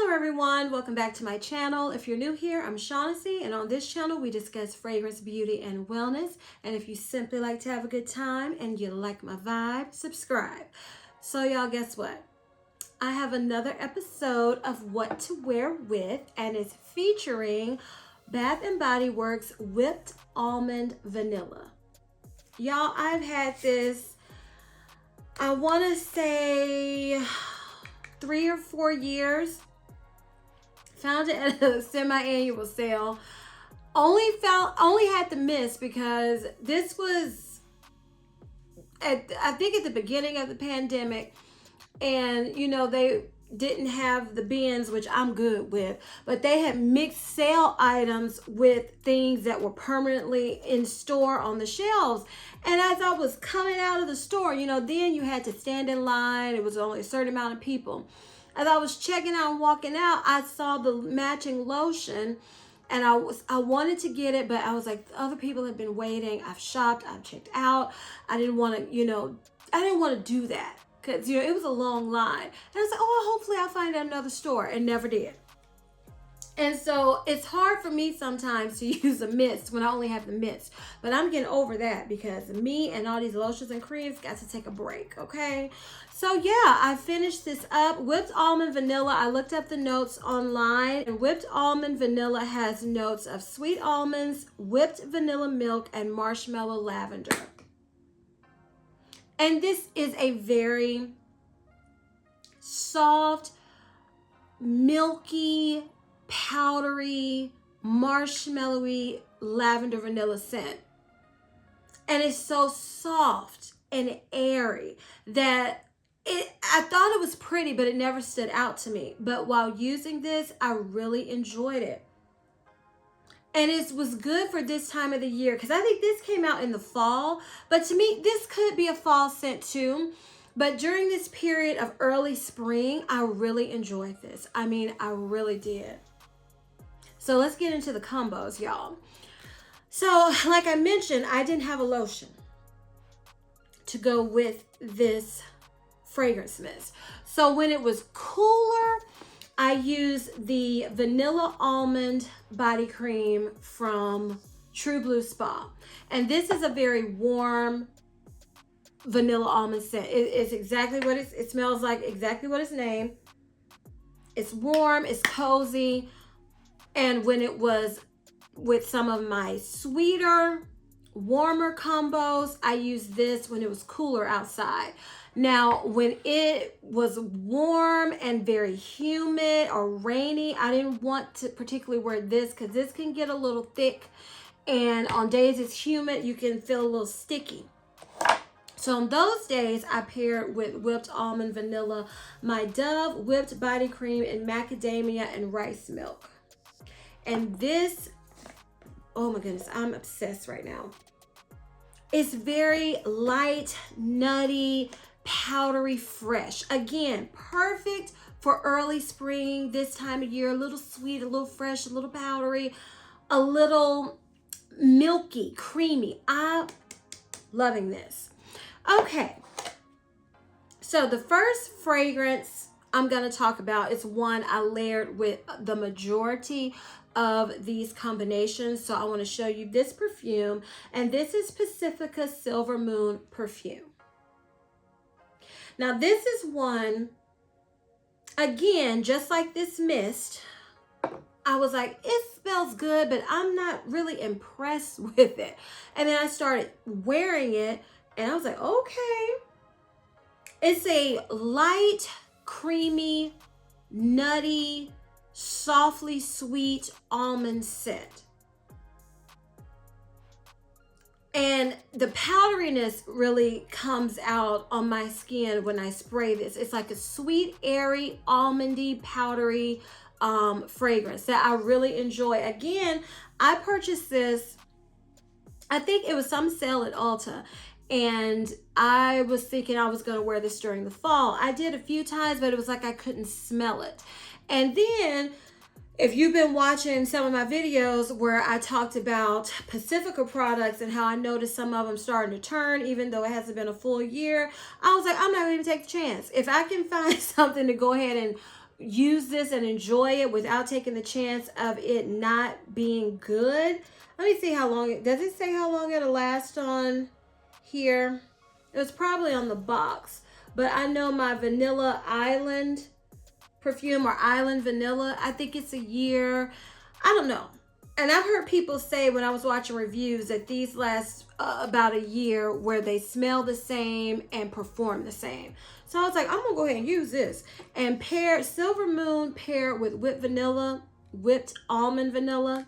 Hello everyone, welcome back to my channel. If you're new here, I'm Shaughnessy, and on this channel we discuss fragrance, beauty, and wellness. And if you simply like to have a good time and you like my vibe, subscribe. So y'all, guess what? I have another episode of What to Wear With, and it's featuring Bath & Body Works Whipped Almond Vanilla. Y'all, I've had this, I want to say 3 or 4 years. Found it at a semi-annual sale. Only had to miss because this was I think at the beginning of the pandemic, and you know, they didn't have the bins, which I'm good with, but they had mixed sale items with things that were permanently in store on the shelves. And as I was coming out of the store, you know, then you had to stand in line. It was only a certain amount of people. As I was checking out and walking out, I saw the matching lotion, and I wanted to get it, but I was like, other people have been waiting. I've shopped, I've checked out. I didn't want to do that because, you know, it was a long line. And I was like, oh, well, hopefully I'll find another store, and never did. And so it's hard for me sometimes to use a mist when I only have the mist. But I'm getting over that because me and all these lotions and creams got to take a break, okay? So yeah, I finished this up. Whipped almond vanilla. I looked up the notes online. And whipped almond vanilla has notes of sweet almonds, whipped vanilla milk, and marshmallow lavender. And this is a very soft, milky, powdery, marshmallowy lavender vanilla scent. And it's so soft and airy that I thought it was pretty, but it never stood out to me. But while using this, I really enjoyed it. And it was good for this time of the year because I think this came out in the fall. But to me, this could be a fall scent too. But during this period of early spring, I really enjoyed this. I mean, I really did. So let's get into the combos, y'all. So like I mentioned, I didn't have a lotion to go with this fragrance mist. So when it was cooler, I used the vanilla almond body cream from True Blue Spa. And this is a very warm vanilla almond scent. It's exactly what it smells like, exactly what it's named. It's warm, it's cozy. And when it was with some of my sweeter, warmer combos, I used this when it was cooler outside. Now, when it was warm and very humid or rainy, I didn't want to particularly wear this because this can get a little thick. And on days it's humid, you can feel a little sticky. So on those days, I paired with whipped almond vanilla, my Dove whipped body cream, and macadamia and rice milk. And this, oh my goodness, I'm obsessed right now. It's very light, nutty, powdery, fresh. Again, perfect for early spring, this time of year. A little sweet, a little fresh, a little powdery, a little milky, creamy. I'm loving this. Okay, so the first fragrance I'm going to talk about is one I layered with the majority of these combinations. So I want to show you this perfume, and this is Pacifica Silver Moon perfume. Now this is one, again, just like this mist, I was like, it smells good, but I'm not really impressed with it. And then I started wearing it, and I was like, okay. It's a light, creamy, nutty, softly sweet almond scent. And the powderiness really comes out on my skin when I spray this. It's like a sweet, airy, almondy, powdery fragrance that I really enjoy. Again, I purchased this, I think it was some sale at Ulta, and I was thinking I was going to wear this during the fall. I did a few times, but it was like I couldn't smell it. And then if you've been watching some of my videos where I talked about Pacifica products and how I noticed some of them starting to turn, even though it hasn't been a full year, I was like, I'm not going to take the chance. If I can find something to go ahead and use this and enjoy it without taking the chance of it not being good. Let me see how long does it say how long it'll last on here? It was probably on the box, but I know my Vanilla Island perfume, or Island Vanilla, I think it's a year. I don't know. And I've heard people say when I was watching reviews that these last about a year, where they smell the same and perform the same. So I was like, I'm gonna go ahead and use this. And pair Silver Moon paired with whipped almond vanilla.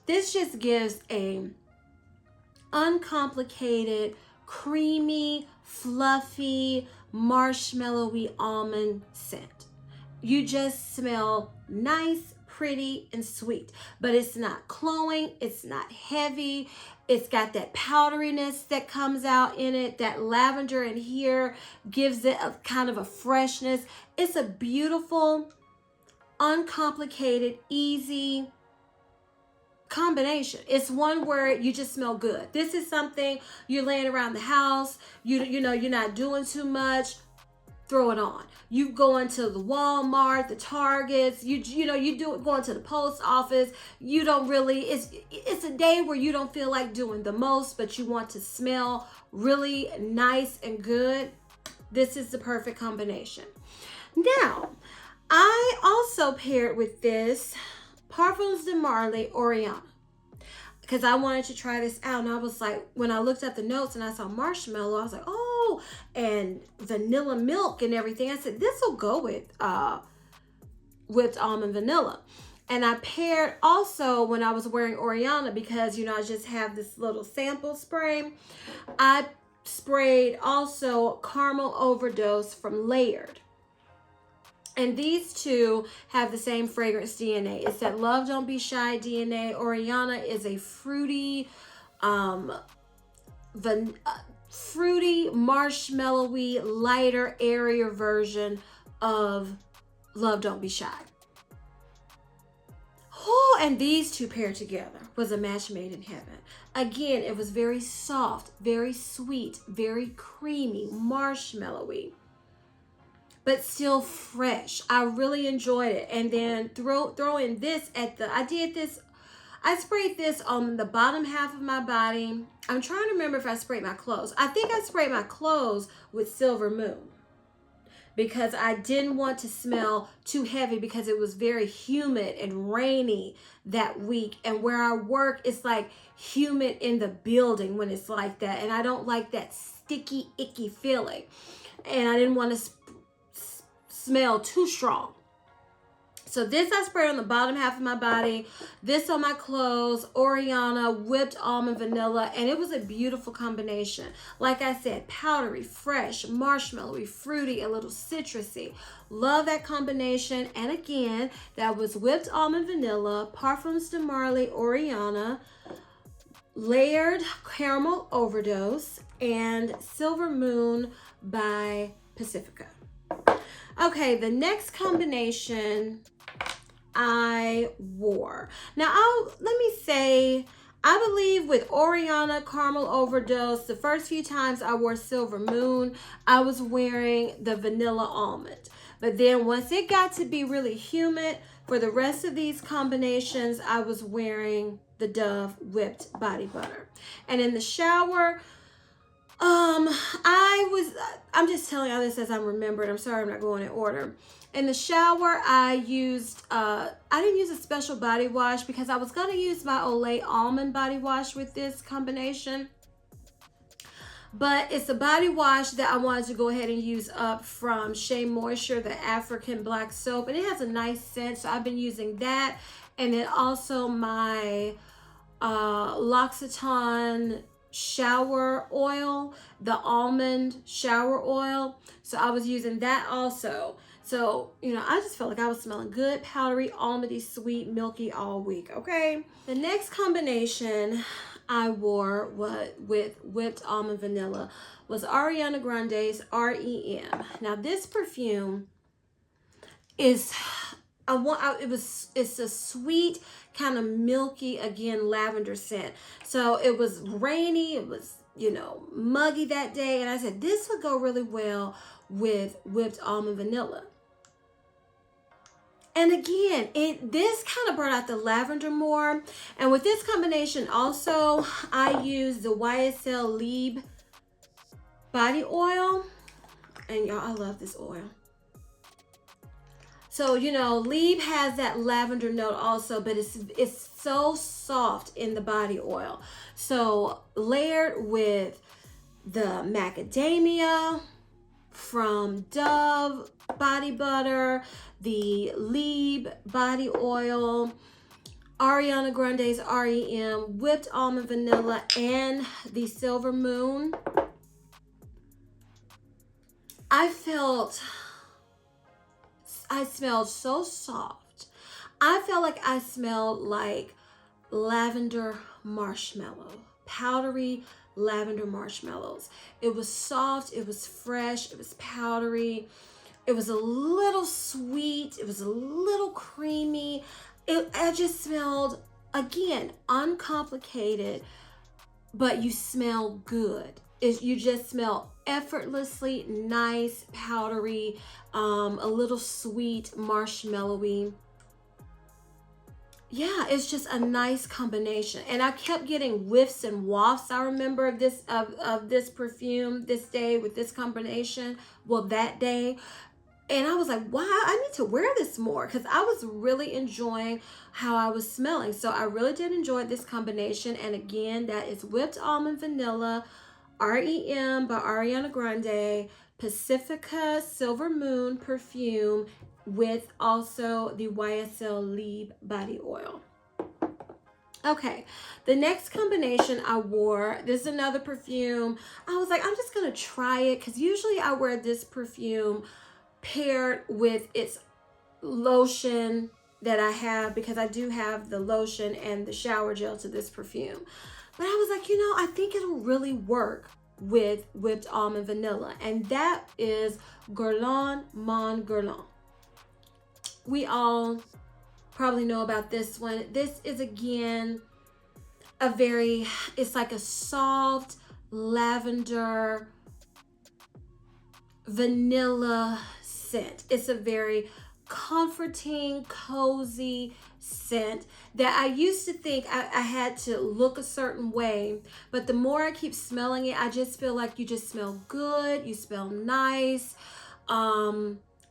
This just gives a uncomplicated, creamy, fluffy, marshmallowy almond scent. You just smell nice, pretty, and sweet, but it's not cloying, it's not heavy. It's got that powderiness that comes out in it. That lavender in here gives it a kind of a freshness. It's a beautiful, uncomplicated, easy combination. It's one where you just smell good. This is something you're laying around the house, you know, you're not doing too much, throw it on. You go into the Walmart, the Targets, you know, you do it going to the post office. You don't really, it's a day where you don't feel like doing the most, but you want to smell really nice and good. This is the perfect combination. Now, I also paired with this Parfums de Marly Orianna, because I wanted to try this out. And I was like, when I looked at the notes and I saw marshmallow, I was like, oh, and vanilla milk and everything. I said, this will go with whipped almond vanilla. And I paired also when I was wearing Orianna, because, you know, I just have this little sample spray. I sprayed also Caramel Overdose from Layered. And these two have the same fragrance DNA. It's that Love Don't Be Shy DNA. Orianna is a fruity, fruity, marshmallowy, lighter, airier version of Love Don't Be Shy. Oh, and these two paired together was a match made in heaven. Again, it was very soft, very sweet, very creamy, marshmallowy, but still fresh. I really enjoyed it. And then throw in this at the, I sprayed this on the bottom half of my body. I'm trying to remember if I sprayed my clothes. I think I sprayed my clothes with Silver Moon, because I didn't want to smell too heavy, because it was very humid and rainy that week. And where I work, it's like humid in the building when it's like that. And I don't like that sticky, icky feeling. And I didn't want to smell too strong. So this I sprayed on the bottom half of my body, this on my clothes, Orianna, whipped almond vanilla, and it was a beautiful combination. Like I said, powdery, fresh, marshmallowy, fruity, a little citrusy. Love that combination. And again, that was whipped almond vanilla, Parfums de Marly Orianna, Layered Caramel Overdose, and Silver Moon by Pacifica. Okay, the next combination I wore. Now, let me say, I believe with Orianna Caramel Overdose, the first few times I wore Silver Moon, I was wearing the Vanilla Almond. But then once it got to be really humid, for the rest of these combinations, I was wearing the Dove Whipped Body Butter. And in the shower, I'm just telling y'all this as I'm remembered. I'm sorry, I'm not going in order. In the shower, I used, I didn't use a special body wash, because I was going to use my Olay Almond body wash with this combination. But it's a body wash that I wanted to go ahead and use up from Shea Moisture, the African Black Soap. And it has a nice scent, so I've been using that. And then also my L'Occitane shower oil, the almond shower oil. So I was using that also. So, you know, I just felt like I was smelling good, powdery, almondy, sweet, milky all week, okay? The next combination I wore with whipped almond vanilla was Ariana Grande's REM. Now, this perfume is, it's a sweet, kind of milky, again, lavender scent. So it was rainy, it was, you know, muggy that day. And I said, this would go really well with whipped almond vanilla. And again, this kind of brought out the lavender more. And with this combination also, I use the YSL Libre body oil. And y'all, I love this oil. So, you know, Libre has that lavender note also, but it's so soft in the body oil. So layered with the macadamia from Dove body butter, the Libre body oil, Ariana Grande's REM, whipped almond vanilla, and the Silver Moon. I smelled so soft. I felt like I smelled like lavender marshmallow, powdery lavender marshmallows. It was soft, it was fresh, it was powdery. It was a little sweet, it was a little creamy. I just smelled, again, uncomplicated, but you smell good. You just smell effortlessly nice, powdery, a little sweet, marshmallowy. Yeah, it's just a nice combination. And I kept getting whiffs and wafts, I remember, of this perfume this day with this combination. Well, that day. And I was like, wow, I need to wear this more, because I was really enjoying how I was smelling. So I really did enjoy this combination. And again, that is whipped almond vanilla, REM by Ariana Grande, Pacifica Silver Moon perfume, with also the YSL Libre body oil. Okay, the next combination I wore, this is another perfume. I was like, I'm just gonna try it, because usually I wear this perfume paired with its lotion that I have, because I do have the lotion and the shower gel to this perfume. But I was like, you know, I think it'll really work with whipped almond vanilla, and that is Guerlain Mon Guerlain. We all probably know about this one. This is, again, it's like a soft lavender vanilla scent. It's a very comforting, cozy scent that I used to think I had to look a certain way, but the more I keep smelling it, I just feel like you just smell good, you smell nice.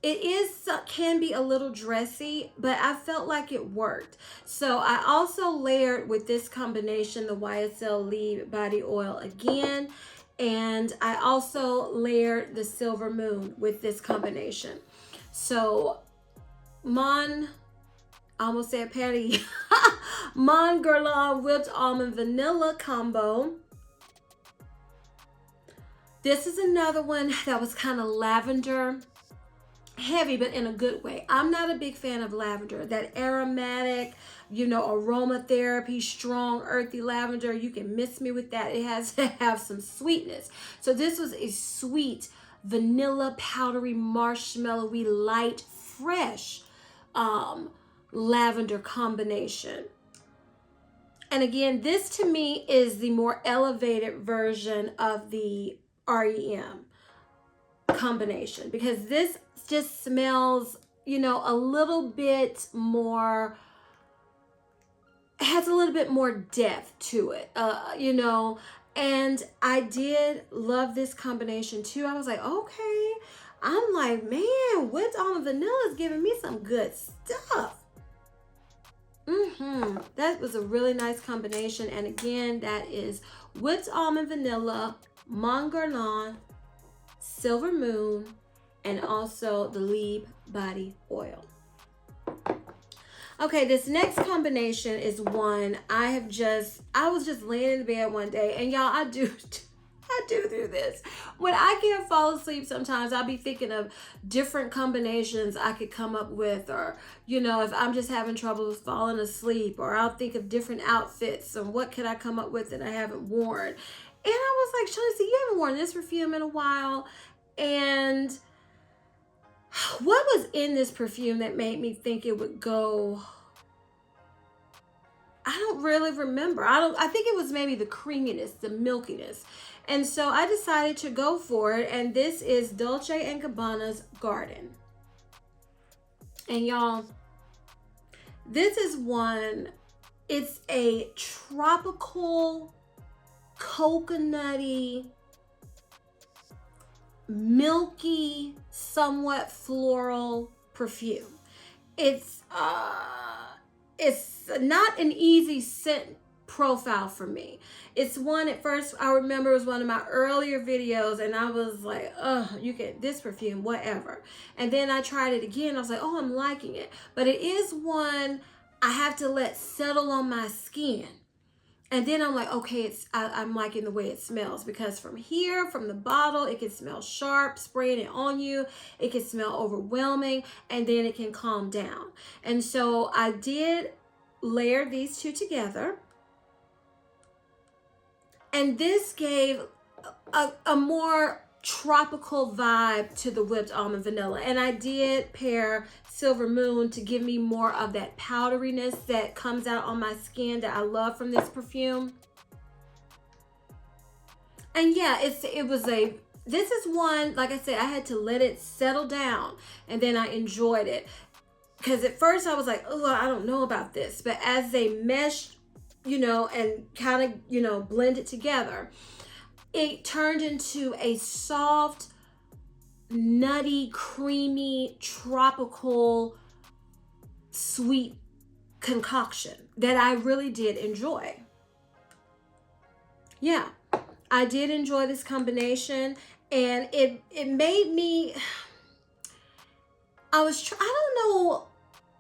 It can be a little dressy, but I felt like it worked. So I also layered with this combination the YSL Libre body oil again, and I also layered the Silver Moon with this combination. So Mon Guerlain whipped almond vanilla combo. This is another one that was kind of lavender heavy, but in a good way. I'm not a big fan of lavender. That aromatic, you know, aromatherapy, strong, earthy lavender, you can miss me with that. It has to have some sweetness. So this was a sweet, vanilla, powdery, marshmallowy, light, fresh lavender combination. And again, this to me is the more elevated version of the REM combination, because this just smells, you know, a little bit more, has a little bit more depth to it, you know. And I did love this combination too. I was like, okay, I'm like, man, whipped almond vanilla is giving me some good stuff. That was a really nice combination. And again, that is whipped almond vanilla, Mon Guerlain, Silver Moon, and also the Libre body oil. Okay, this next combination is one I was just laying in bed one day, and y'all, I do this. When I can't fall asleep, sometimes I'll be thinking of different combinations I could come up with, or, you know, if I'm just having trouble with falling asleep, or I'll think of different outfits and what could I come up with that I haven't worn. And I was like, Shaughnessy, you haven't worn this perfume in a while. And what was in this perfume that made me think it would go? I don't really remember. I think it was maybe the creaminess, the milkiness. And so I decided to go for it. And this is Dolce & Gabbana's Garden. And y'all, This is one, it's a tropical, coconutty, milky, somewhat floral perfume. It's not an easy scent profile for me. It's one, at first I remember it was one of my earlier videos and I was like, you get this perfume, whatever. And then I tried it again. I was like, oh, I'm liking it. But it is one I have to let settle on my skin. And then I'm like, okay, I'm liking the way it smells, because from here, from the bottle, it can smell sharp, spraying it on you. It can smell overwhelming, and then it can calm down. And so I did layer these two together. And this gave a more tropical vibe to the whipped almond vanilla. And I did pair Silver Moon to give me more of that powderiness that comes out on my skin that I love from this perfume. And yeah, this is one, like I said, I had to let it settle down and then I enjoyed it. Because at first I was like, oh, I don't know about this. But as they meshed, and kind of, blended together, it turned into a soft, nutty, creamy, tropical, sweet concoction that I really did enjoy. Yeah, I did enjoy this combination, and it made me, I don't know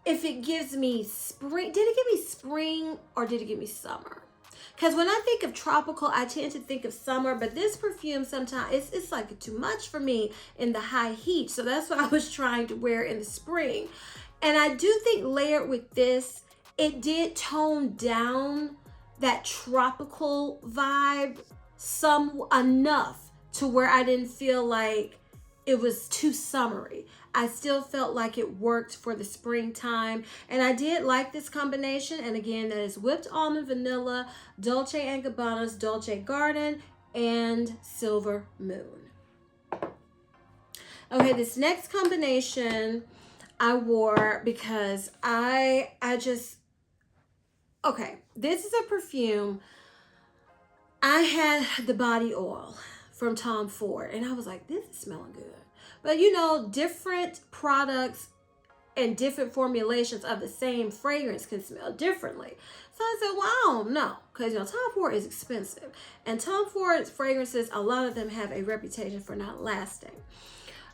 if it gives me spring. Did it give me spring or did it give me summer? Because when I think of tropical, I tend to think of summer, but this perfume sometimes, it's like too much for me in the high heat. So that's what I was trying to wear in the spring. And I do think layered with this, it did tone down that tropical vibe enough to where I didn't feel like it was too summery. I still felt like it worked for the springtime, and I did like this combination. And again, that is whipped almond vanilla, Dolce & Gabbana's Dolce Garden, and Silver Moon. Okay, this next combination I wore because this is a perfume. I had the body oil from Tom Ford, and I was like, this is smelling good. But different products and different formulations of the same fragrance can smell differently. So I said, well, I don't know. Because, Tom Ford is expensive. And Tom Ford's fragrances, a lot of them have a reputation for not lasting.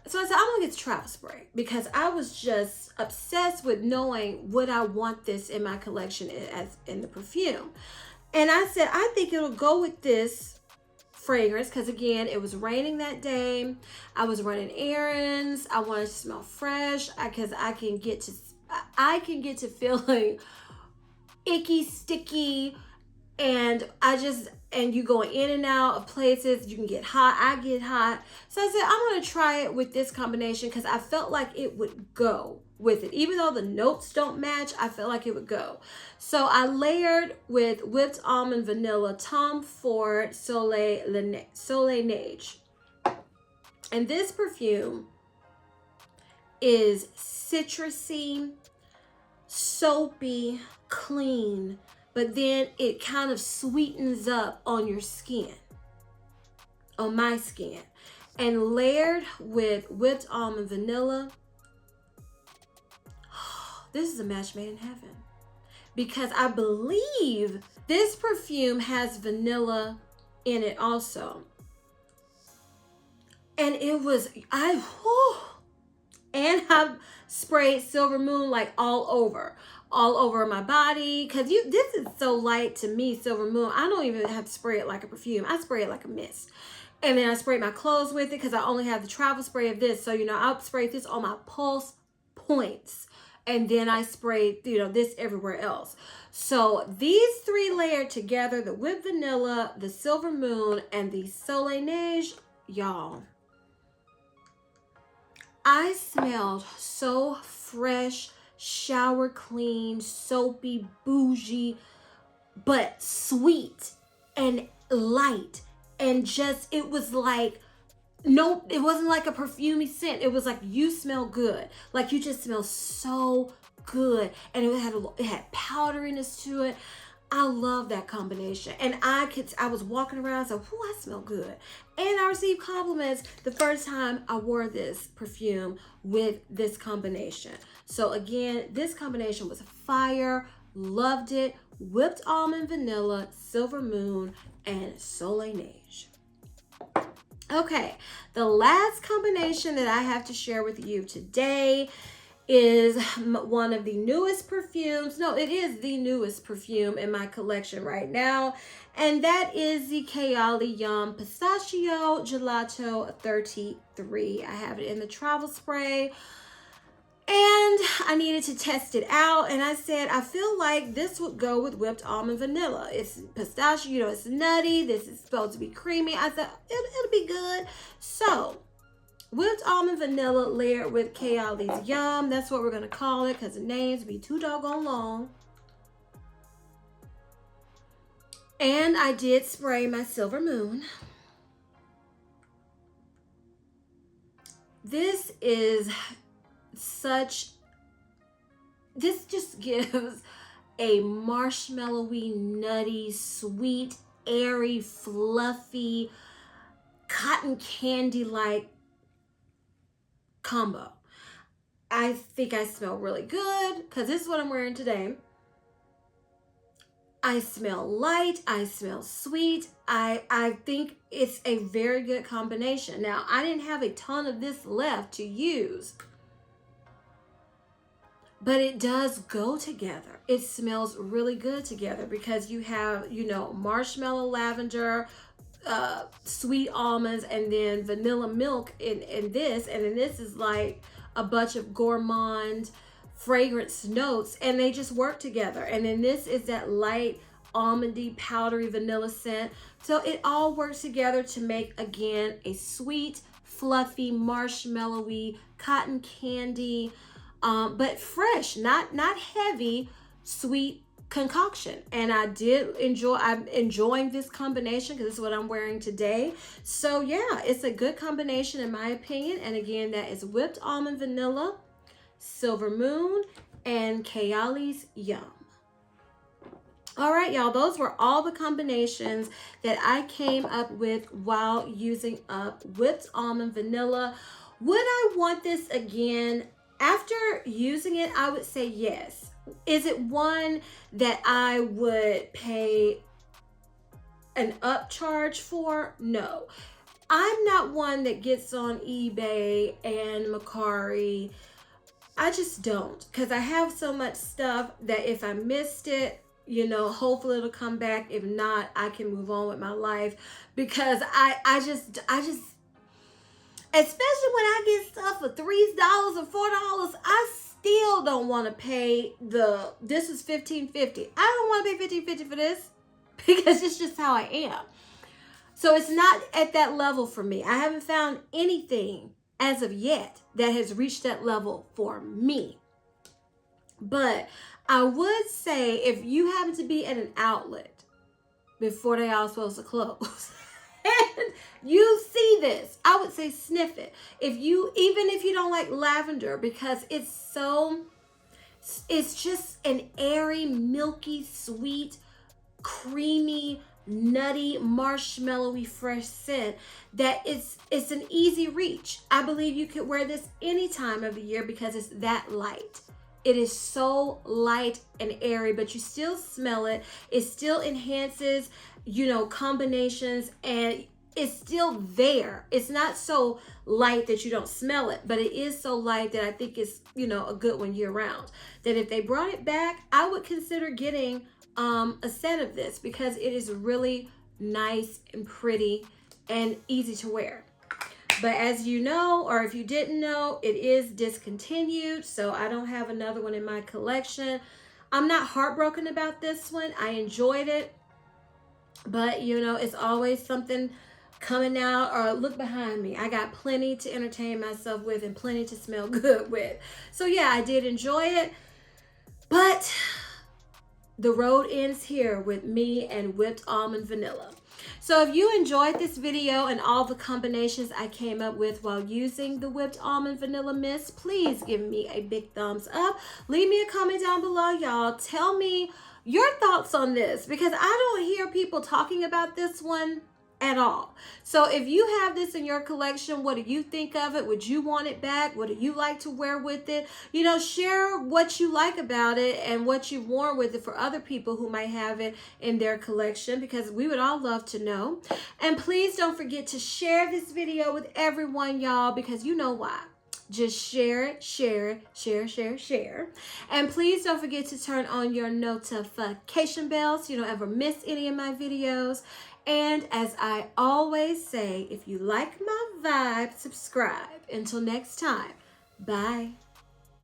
So I said, I'm going to get the travel spray. Because I was just obsessed with knowing would I want this in my collection as in the perfume. And I said, I think it'll go with this fragrance, because again, it was raining that day. I was running errands. I wanted to smell fresh because I can get to feeling icky, sticky, and you going in and out of places. You can get hot. I get hot. So I said, I'm going to try it with this combination because I felt like it would go with it. Even though the notes don't match, I felt like it would go. So I layered with whipped almond vanilla, Tom Ford Soleil Neige. And this perfume is citrusy, soapy, clean, but then it kind of sweetens up on your skin, on my skin. And layered with whipped almond vanilla, this is a match made in heaven. Because I believe this perfume has vanilla in it also. And it was, and I sprayed Silver Moon like all over my body. Because this is so light to me, Silver Moon. I don't even have to spray it like a perfume. I spray it like a mist. And then I sprayed my clothes with it because I only have the travel spray of this. So, I'll spray this on my pulse points. And then I sprayed, this everywhere else. So these three layered together, the whipped vanilla, the Silver Moon, and the Soleil Neige, y'all, I smelled so fresh, shower clean, soapy, bougie, but sweet and light. And just, it was like, no, it wasn't like a perfumey scent. It was like, you smell good. Like, you just smell so good, and it had powderiness to it. I love that combination. And I was walking around, so I smell good. And I received compliments the first time I wore this perfume with this combination. So again, this combination was fire. Loved it. Whipped almond vanilla, silver moon, and Soleil Neige. Okay, the last combination that I have to share with you today is one of the newest perfumes. No, it is the newest perfume in my collection right now. And that is the Kayali Yum Pistachio Gelato 33. I have it in the travel spray. And I needed to test it out. And I said, I feel like this would go with whipped almond vanilla. It's pistachio, it's nutty. This is supposed to be creamy. I thought it'll be good. So whipped almond vanilla layered with Kayali's Yum. That's what we're going to call it because the names be too doggone long. And I did spray my silver moon. This just gives a marshmallowy, nutty, sweet, airy, fluffy, cotton candy-like combo. I think I smell really good because this is what I'm wearing today. I smell light. I smell sweet. I think it's a very good combination. Now, I didn't have a ton of this left to use, but it does go together. It smells really good together because you have, marshmallow, lavender, sweet almonds, and then vanilla milk in this. And then this is like a bunch of gourmand fragrance notes, and they just work together. And then this is that light almondy, powdery vanilla scent. So it all works together to make, again, a sweet, fluffy, marshmallowy, cotton candy, but fresh, not heavy, sweet concoction. And I'm enjoying this combination because this is what I'm wearing today. So yeah, it's a good combination in my opinion. And again, that is whipped almond vanilla, silver moon, and Kayali's Yum. All right, y'all, those were all the combinations that I came up with while using up whipped almond vanilla. Would I want this again? After using it, I would say yes. Is it one that I would pay an upcharge for? No. I'm not one that gets on eBay and Mercari. I just don't, because I have so much stuff that if I missed it, hopefully it'll come back. If not, I can move on with my life, because I just, especially when I get stuff for $3 or $4, I still don't want to pay this is $15.50. I don't want to pay $15.50 for this because it's just how I am. So it's not at that level for me. I haven't found anything as of yet that has reached that level for me. But I would say if you happen to be at an outlet before they all supposed to close and you see this, I would say sniff it. Even if you don't like lavender, because it's just an airy, milky, sweet, creamy, nutty, marshmallowy, fresh scent that it's an easy reach. I believe you could wear this any time of the year because it's that light. It is so light and airy, but you still smell it. It still enhances, combinations, and it's still there. It's not so light that you don't smell it, but it is so light that I think it's, a good one year round. That if they brought it back, I would consider getting a set of this because it is really nice and pretty and easy to wear. But as you know, or if you didn't know, it is discontinued, so I don't have another one in my collection. I'm not heartbroken about this one. I enjoyed it, but it's always something coming out. Or look behind me, I got plenty to entertain myself with and plenty to smell good with. So yeah, I did enjoy it, but the road ends here with me and whipped almond vanilla. So if you enjoyed this video and all the combinations I came up with while using the whipped almond vanilla mist, please give me a big thumbs up. Leave me a comment down below, y'all. Tell me your thoughts on this, because I don't hear people talking about this one at all. So if you have this in your collection, what do you think of it? Would you want it back? What do you like to wear with it? You know, share what you like about it and what you've worn with it for other people who might have it in their collection, because we would all love to know. And please don't forget to share this video with everyone, y'all, because you know why. Just share it, share it, share, share, share. And please don't forget to turn on your notification bell so you don't ever miss any of my videos. And as I always say, if you like my vibe, subscribe. Until next time, bye.